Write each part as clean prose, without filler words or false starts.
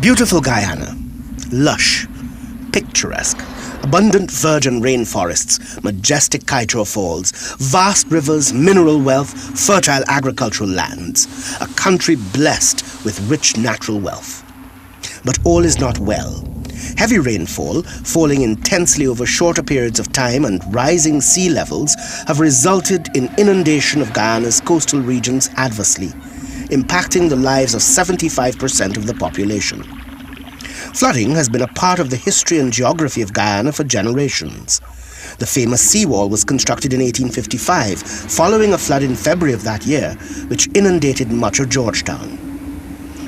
Beautiful Guyana, lush, picturesque, abundant virgin rainforests, majestic Kaito falls, vast rivers, mineral wealth, fertile agricultural lands, a country blessed with rich natural wealth. But all is not well. Heavy rainfall, falling intensely over shorter periods of time, and rising sea levels have resulted in inundation of Guyana's coastal regions adversely, impacting the lives of 75% of the population. Flooding has been a part of the history and geography of Guyana for generations. The famous seawall was constructed in 1855, following a flood in February of that year, which inundated much of Georgetown.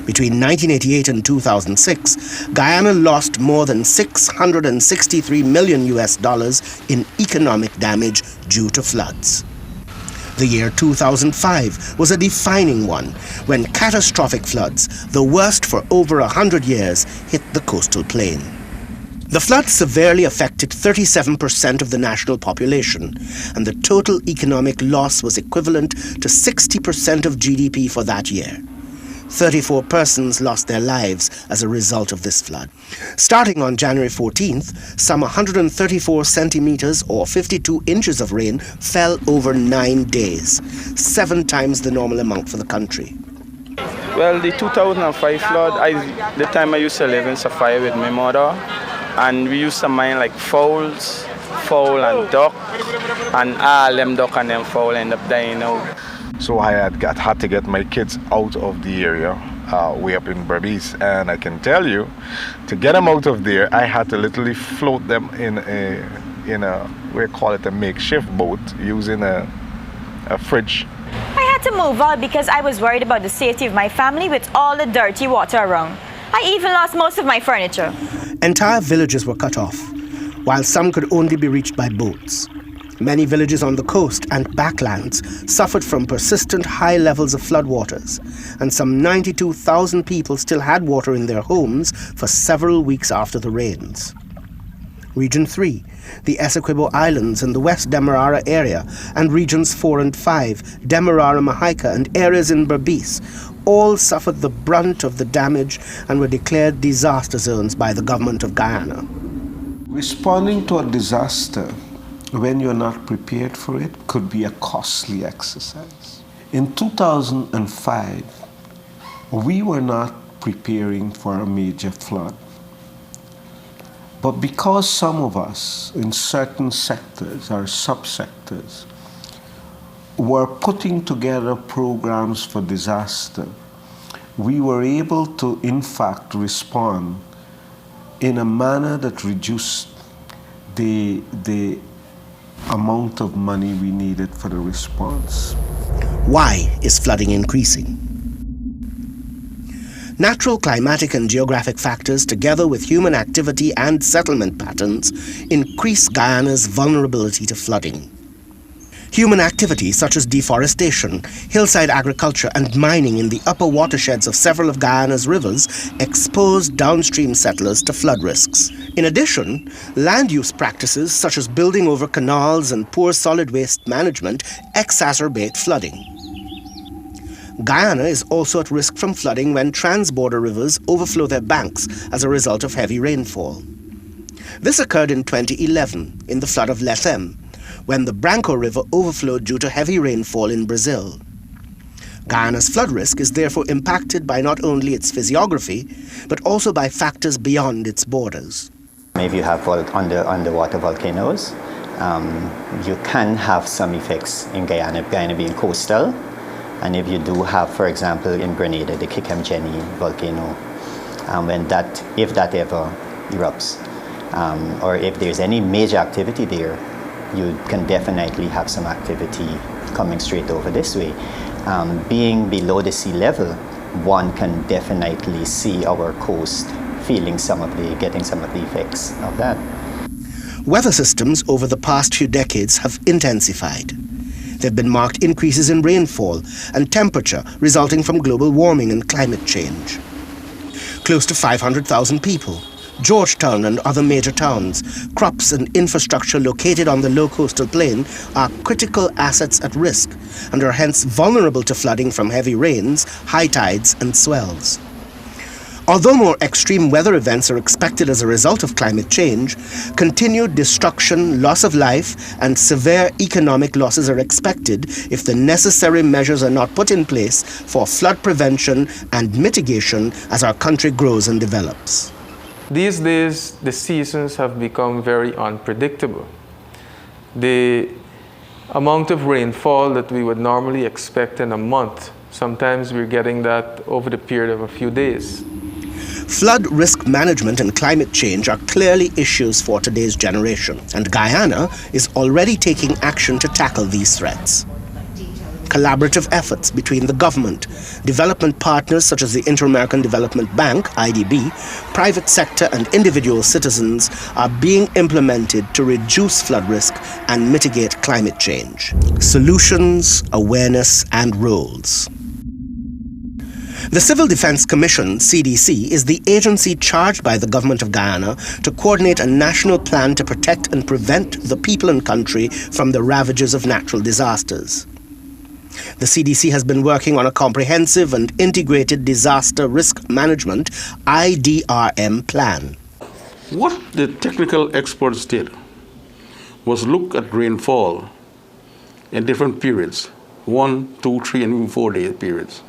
Between 1988 and 2006, Guyana lost more than $663 million in economic damage due to floods. The year 2005 was a defining one when catastrophic floods, the worst for over 100 years, hit the coastal plain. The floods severely affected 37% of the national population, and the total economic loss was equivalent to 60% of GDP for that year. 34 persons lost their lives as a result of this flood. Starting on January 14th, some 134 centimeters or 52 inches of rain fell over 9 days, 7 times the normal amount for the country. Well, the 2005 flood, the time I used to live in Sophia with my mother, and we used to mine like fowls, fowl and duck, and all them duck and them fowl end up dying out. So I had to get my kids out of the area, way up in Berbice, and I can tell you, to get them out of there, I had to literally float them in a we call it a makeshift boat, using a fridge. I had to move out because I was worried about the safety of my family with all the dirty water around. I even lost most of my furniture. Entire villages were cut off, while some could only be reached by boats. Many villages on the coast and backlands suffered from persistent high levels of floodwaters, and some 92,000 people still had water in their homes for several weeks after the rains. Region 3, the Essequibo Islands in the West Demerara area, and Regions 4 and 5, Demerara, Mahaica, and areas in Berbice, all suffered the brunt of the damage and were declared disaster zones by the government of Guyana. Responding to a disaster when you're not prepared for it could be a costly exercise. In 2005, we were not preparing for a major flood. But because some of us in certain sectors or subsectors were putting together programs for disaster, we were able to, in fact, respond in a manner that reduced the amount of money we needed for the response. Why is flooding increasing? Natural, climatic, and geographic factors, together with human activity and settlement patterns, increase Guyana's vulnerability to flooding. Human activity such as deforestation, hillside agriculture, and mining in the upper watersheds of several of Guyana's rivers expose downstream settlers to flood risks. In addition, land use practices such as building over canals and poor solid waste management exacerbate flooding. Guyana is also at risk from flooding when transborder rivers overflow their banks as a result of heavy rainfall. This occurred in 2011 in the flood of Lethem, when the Branco River overflowed due to heavy rainfall in Brazil. Guyana's flood risk is therefore impacted by not only its physiography, but also by factors beyond its borders. If you have underwater volcanoes, you can have some effects in Guyana being coastal. And if you do have, for example, in Grenada, the Kikemjeni volcano, if that ever erupts, or if there's any major activity there, you can definitely have some activity coming straight over this way. Being below the sea level, one can definitely see our coast getting some of the effects of that. Weather systems over the past few decades have intensified. There have been marked increases in rainfall and temperature resulting from global warming and climate change. Close to 500,000 people, Georgetown and other major towns, crops and infrastructure located on the low coastal plain are critical assets at risk and are hence vulnerable to flooding from heavy rains, high tides and swells. Although more extreme weather events are expected as a result of climate change, continued destruction, loss of life, and severe economic losses are expected if the necessary measures are not put in place for flood prevention and mitigation as our country grows and develops. These days, the seasons have become very unpredictable. The amount of rainfall that we would normally expect in a month, sometimes we're getting that over the period of a few days. Flood risk management and climate change are clearly issues for today's generation, and Guyana is already taking action to tackle these threats. Collaborative efforts between the government, development partners such as the Inter-American Development Bank, IDB, private sector and individual citizens are being implemented to reduce flood risk and mitigate climate change. Solutions, awareness and roles. The Civil Defense Commission, CDC, is the agency charged by the government of Guyana to coordinate a national plan to protect and prevent the people and country from the ravages of natural disasters. The CDC has been working on a comprehensive and integrated disaster risk management IDRM plan. What the technical experts did was look at rainfall in different periods, 1, 2, 3, and even 4-day periods.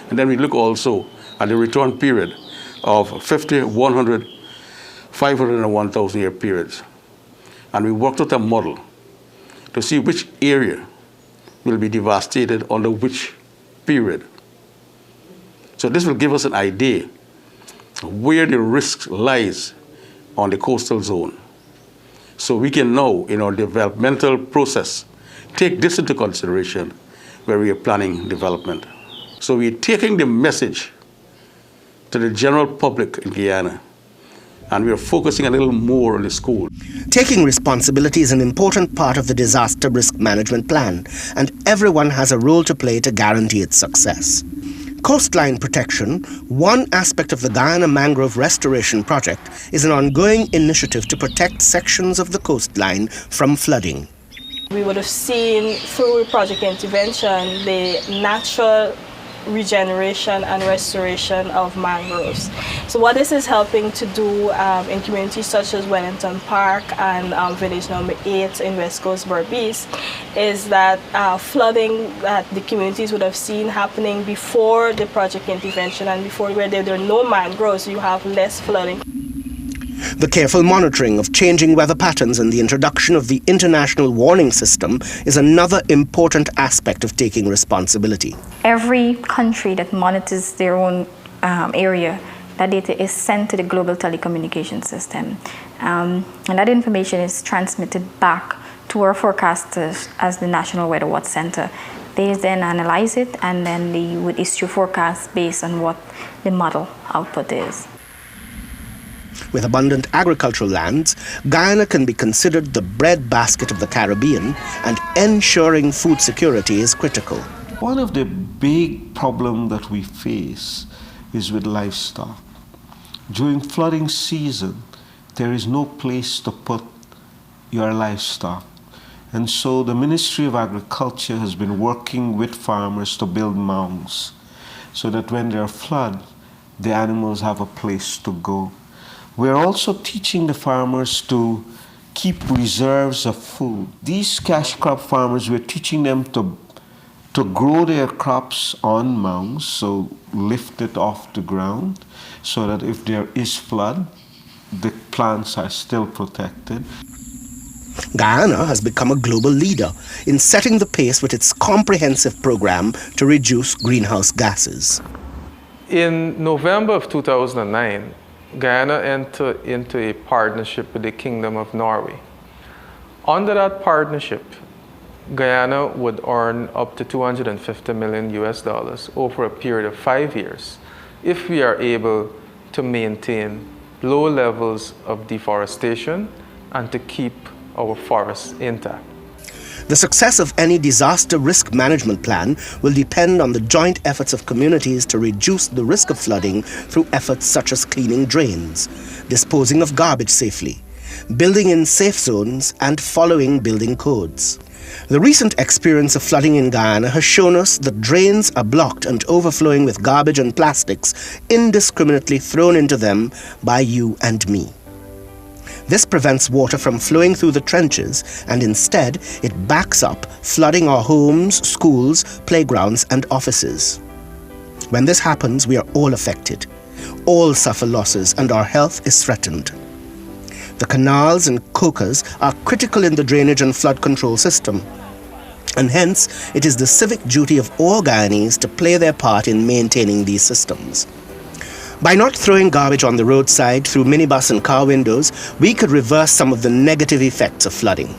And then we look also at the return period of 50, 100, 500, and 1,000 year periods. And we worked out a model to see which area will be devastated under which period. So this will give us an idea where the risk lies on the coastal zone. So we can now, in our developmental process, take this into consideration where we are planning development. So we're taking the message to the general public in Guyana, and we are focusing a little more on the school. Taking responsibility is an important part of the disaster risk management plan, and everyone has a role to play to guarantee its success. Coastline protection, one aspect of the Guyana Mangrove Restoration Project, is an ongoing initiative to protect sections of the coastline from flooding. We would have seen through project intervention the natural regeneration and restoration of mangroves. So what this is helping to do in communities such as Wellington Park and village number 8 in West Coast Berbice is that flooding that the communities would have seen happening before the project intervention and before where there are no mangroves, you have less flooding. The careful monitoring of changing weather patterns and the introduction of the international warning system is another important aspect of taking responsibility. Every country that monitors their own area, that data is sent to the global telecommunication system. And that information is transmitted back to our forecasters as the National Weather Watch Center. They then analyze it and then they would issue forecasts based on what the model output is. With abundant agricultural lands, Guyana can be considered the breadbasket of the Caribbean, and ensuring food security is critical. One of the big problems that we face is with livestock. During flooding season, there is no place to put your livestock. And so the Ministry of Agriculture has been working with farmers to build mounds so that when there are floods, the animals have a place to go. We're also teaching the farmers to keep reserves of food. These cash crop farmers, we're teaching them to grow their crops on mounds, so lift it off the ground, so that if there is flood, the plants are still protected. Guyana has become a global leader in setting the pace with its comprehensive program to reduce greenhouse gases. In November of 2009, Guyana entered into a partnership with the Kingdom of Norway. Under that partnership, Guyana would earn up to $250 million over a period of 5 years if we are able to maintain low levels of deforestation and to keep our forests intact. The success of any disaster risk management plan will depend on the joint efforts of communities to reduce the risk of flooding through efforts such as cleaning drains, disposing of garbage safely, building in safe zones, and following building codes. The recent experience of flooding in Guyana has shown us that drains are blocked and overflowing with garbage and plastics indiscriminately thrown into them by you and me. This prevents water from flowing through the trenches, and instead it backs up, flooding our homes, schools, playgrounds and offices. When this happens, we are all affected. All suffer losses and our health is threatened. The canals and cocas are critical in the drainage and flood control system, and hence it is the civic duty of all Guyanese to play their part in maintaining these systems. By not throwing garbage on the roadside through minibus and car windows, we could reverse some of the negative effects of flooding.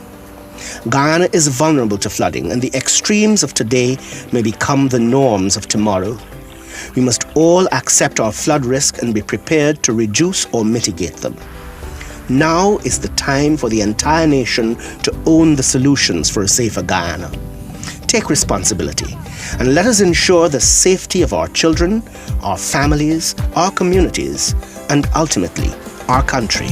Guyana is vulnerable to flooding, and the extremes of today may become the norms of tomorrow. We must all accept our flood risk and be prepared to reduce or mitigate them. Now is the time for the entire nation to own the solutions for a safer Guyana. Take responsibility and let us ensure the safety of our children, our families, our communities, and ultimately our country.